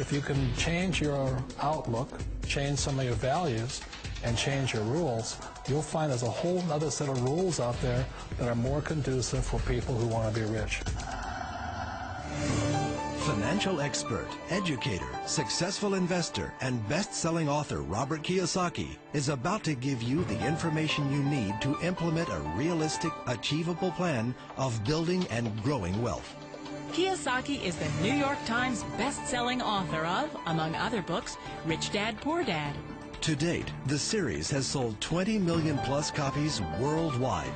If you can change your outlook, change some of your values, and change your rules, you'll find there's a whole other set of rules out there that are more conducive for people who want to be rich. Financial expert, educator, successful investor, and best-selling author Robert Kiyosaki is about to give you the information you need to implement a realistic, achievable plan of building and growing wealth. Kiyosaki is the New York Times best-selling author of, among other books, Rich Dad, Poor Dad. To date, the series has sold 20 million plus copies worldwide.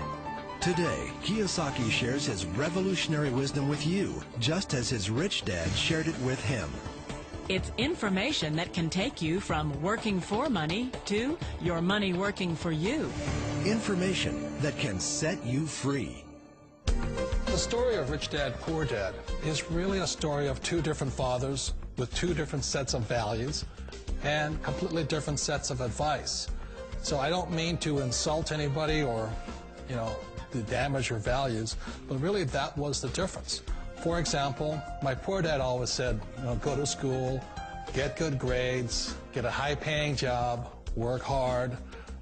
Today, Kiyosaki shares his revolutionary wisdom with you, just as his rich dad shared it with him. It's information that can take you from working for money to your money working for you. Information that can set you free. The story of Rich Dad, Poor Dad is really a story of two different fathers with two different sets of values and completely different sets of advice. So I don't mean to insult anybody or, to damage your values, but really that was the difference. For example, my poor dad always said, go to school, get good grades, get a high-paying job, work hard,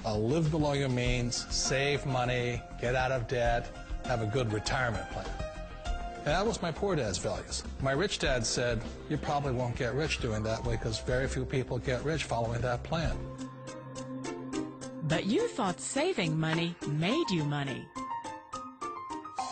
live below your means, save money, get out of debt, have a good retirement plan. And that was my poor dad's values. My rich dad said, you probably won't get rich doing that way because very few people get rich following that plan. But you thought saving money made you money.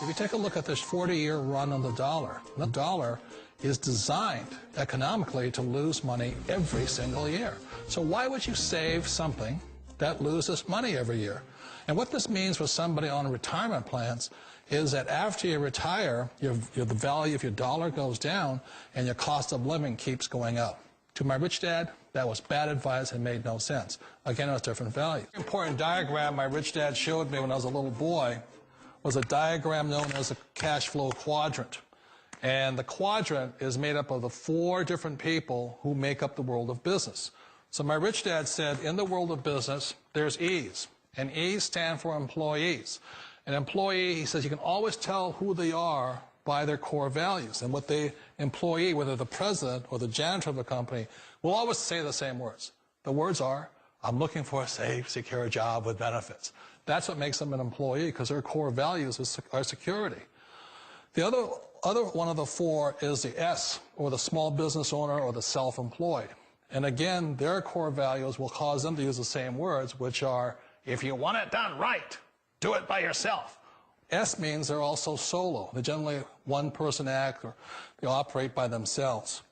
If you take a look at this 40-year run on the dollar is designed economically to lose money every single year. So why would you save something that loses money every year? And what this means for somebody on retirement plans is that after you retire, the value of your dollar goes down and your cost of living keeps going up. To my rich dad, that was bad advice and made no sense. Again, it was different value. An important diagram my rich dad showed me when I was a little boy was a diagram known as a cash flow quadrant. And the quadrant is made up of the four different people who make up the world of business. So my rich dad said, in the world of business, there's E's. And E's stand for employees. An employee, he says, you can always tell who they are by their core values. And what the employee, whether the president or the janitor of the company, will always say the same words. The words are, I'm looking for a safe, secure job with benefits. That's what makes them an employee, because their core values are security. The other one of the four is the S, or the small business owner or the self-employed. And again, their core values will cause them to use the same words, which are, if you want it done right, do it by yourself. S means they're also solo. They're generally one-person act, or they operate by themselves.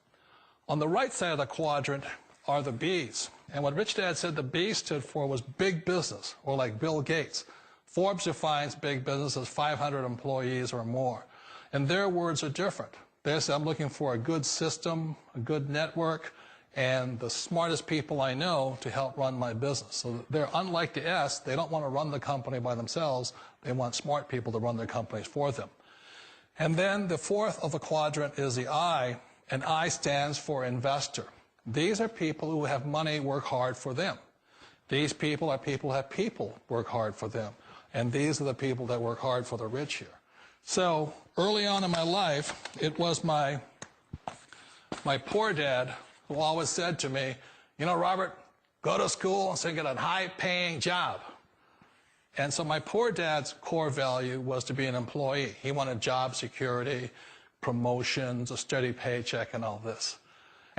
On the right side of the quadrant are the B's. And what Rich Dad said the B stood for was big business, or like Bill Gates. Forbes defines big business as 500 employees or more. And their words are different. They say, I'm looking for a good system, a good network, and the smartest people I know to help run my business. So they're unlike the S. They don't want to run the company by themselves. They want smart people to run their companies for them. And then the fourth of the quadrant is the I, and I stands for investor. These are people who have money work hard for them. These people are people who have people work hard for them. And these are the people that work hard for the rich here. So early on in my life, it was my poor dad who always said to me, Robert, go to school and get a high-paying job. And so my poor dad's core value was to be an employee. He wanted job security, promotions, a steady paycheck, and all this.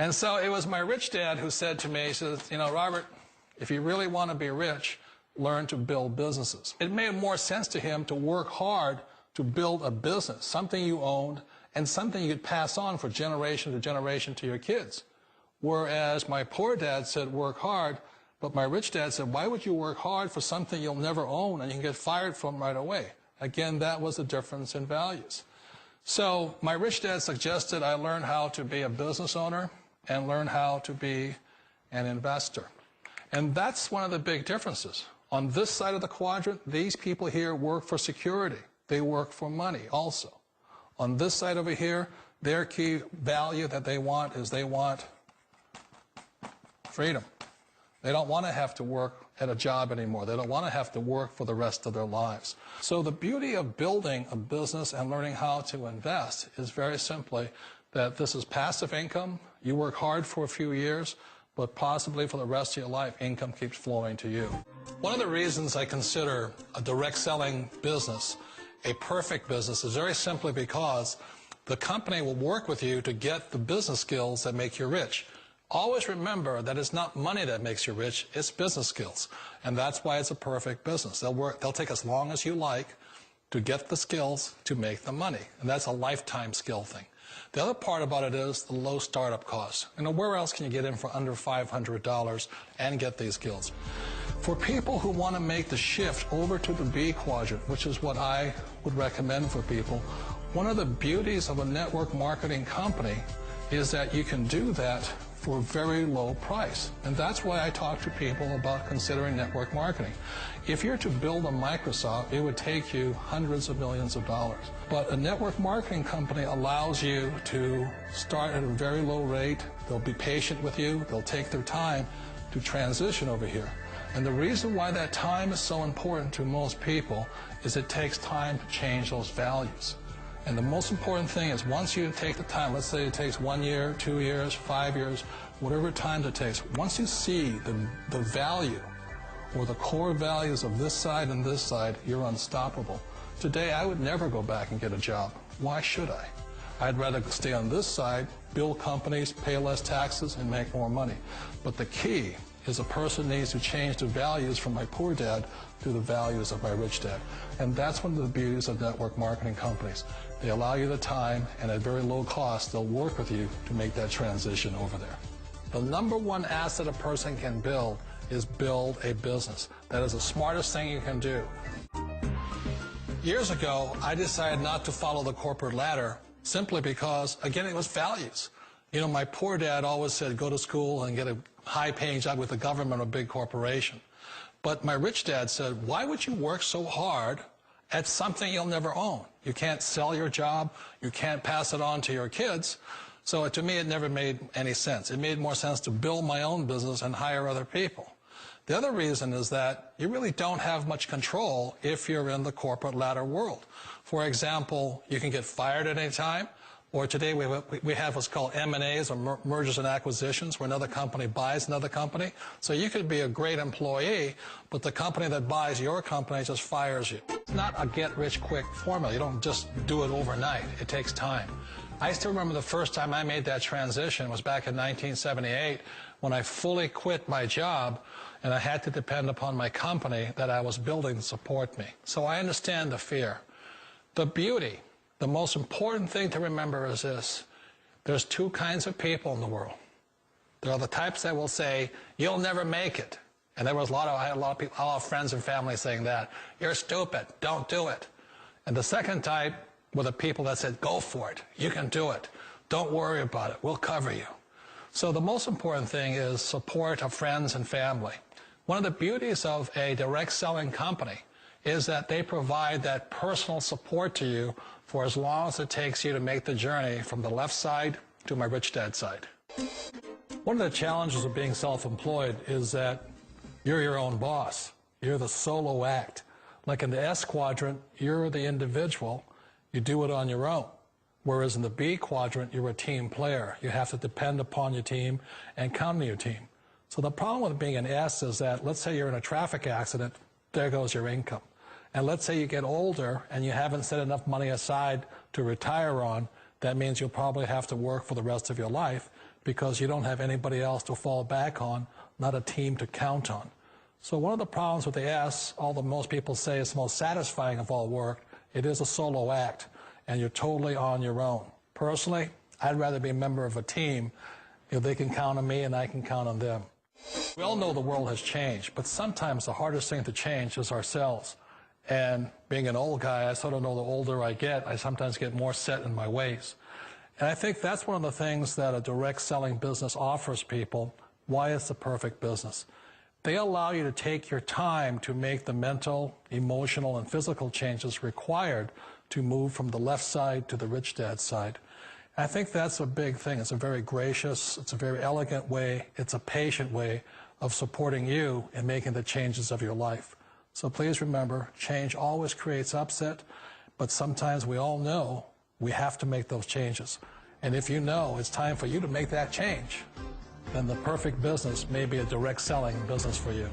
And so it was my rich dad who said to me, he says, Robert, if you really want to be rich, learn to build businesses. It made more sense to him to work hard to build a business, something you owned, and something you could pass on for generation to generation to your kids. Whereas my poor dad said work hard, but my rich dad said, why would you work hard for something you'll never own and you can get fired from right away? Again, that was the difference in values. So my rich dad suggested I learn how to be a business owner and learn how to be an investor. And that's one of the big differences. On this side of the quadrant, these people here work for security. They work for money also. On this side over here, their key value that they want is they want freedom. They don't want to have to work at a job anymore. They don't want to have to work for the rest of their lives. So the beauty of building a business and learning how to invest is very simply that this is passive income. You work hard for a few years, but possibly for the rest of your life, income keeps flowing to you. One of the reasons I consider a direct selling business a perfect business is very simply because the company will work with you to get the business skills that make you rich. Always remember that it's not money that makes you rich, it's business skills. And that's why it's a perfect business. They'll take as long as you like to get the skills to make the money. And that's a lifetime skill thing. The other part about it is the low startup cost. You know, where else can you get in for under $500 and get these skills? For people who want to make the shift over to the B quadrant, which is what I would recommend for people, one of the beauties of a network marketing company is that you can do that for a very low price. And that's why I talk to people about considering network marketing. If you're to build a Microsoft, it would take you hundreds of millions of dollars. But a network marketing company allows you to start at a very low rate. They'll be patient with you. They'll take their time to transition over here. And the reason why that time is so important to most people is it takes time to change those values. And the most important thing is once you take the time, let's say it takes 1 year, 2 years, 5 years, whatever time it takes, once you see the value or the core values of this side and this side, you're unstoppable. Today, I would never go back and get a job. Why should I? I'd rather stay on this side, build companies, pay less taxes, and make more money. But the key is a person needs to change the values from my poor dad to the values of my rich dad. And that's one of the beauties of network marketing companies. They allow you the time, and at very low cost, they'll work with you to make that transition over there. The number one asset a person can build is build a business. That is the smartest thing you can do. Years ago, I decided not to follow the corporate ladder simply because, again, it was values. You know, my poor dad always said, go to school and get a high-paying job with the government or a big corporation. But my rich dad said, why would you work so hard at something you'll never own? You can't sell your job. You can't pass it on to your kids. So to me, it never made any sense. It made more sense to build my own business and hire other people. The other reason is that you really don't have much control if you're in the corporate ladder world. For example, you can get fired at any time. Or today we have what's called M&As, or mergers and acquisitions, where another company buys another company. So you could be a great employee, but the company that buys your company just fires you. It's not a get-rich-quick formula. You don't just do it overnight. It takes time. I still remember the first time I made that transition was back in 1978 when I fully quit my job and I had to depend upon my company that I was building to support me. So I understand the fear. The beauty. The most important thing to remember is this. There's two kinds of people in the world. There are the types that will say, you'll never make it. And I had a lot of people, a lot of friends and family saying that. You're stupid. Don't do it. And the second type were the people that said, go for it. You can do it. Don't worry about it. We'll cover you. So the most important thing is support of friends and family. One of the beauties of a direct selling company is that they provide that personal support to you for as long as it takes you to make the journey from the left side to my rich dad side. One of the challenges of being self-employed is that you're your own boss. You're the solo act. Like in the S quadrant, you're the individual. You do it on your own. Whereas in the B quadrant, you're a team player. You have to depend upon your team and count on your team. So the problem with being an S is that, let's say you're in a traffic accident, there goes your income. And let's say you get older and you haven't set enough money aside to retire on, that means you'll probably have to work for the rest of your life because you don't have anybody else to fall back on, not a team to count on. So one of the problems with the S, although most people say it's the most satisfying of all work, it is a solo act and you're totally on your own. Personally, I'd rather be a member of a team if they can count on me and I can count on them. We all know the world has changed, but sometimes the hardest thing to change is ourselves. And being an old guy, I sort of know the older I get, I sometimes get more set in my ways. And I think that's one of the things that a direct selling business offers people, why it's the perfect business. They allow you to take your time to make the mental, emotional, and physical changes required to move from the left side to the rich dad side. And I think that's a big thing. It's a very gracious, it's a very elegant way, it's a patient way of supporting you in making the changes of your life. So please remember, change always creates upset, but sometimes we all know we have to make those changes. And if you know it's time for you to make that change, then the perfect business may be a direct selling business for you.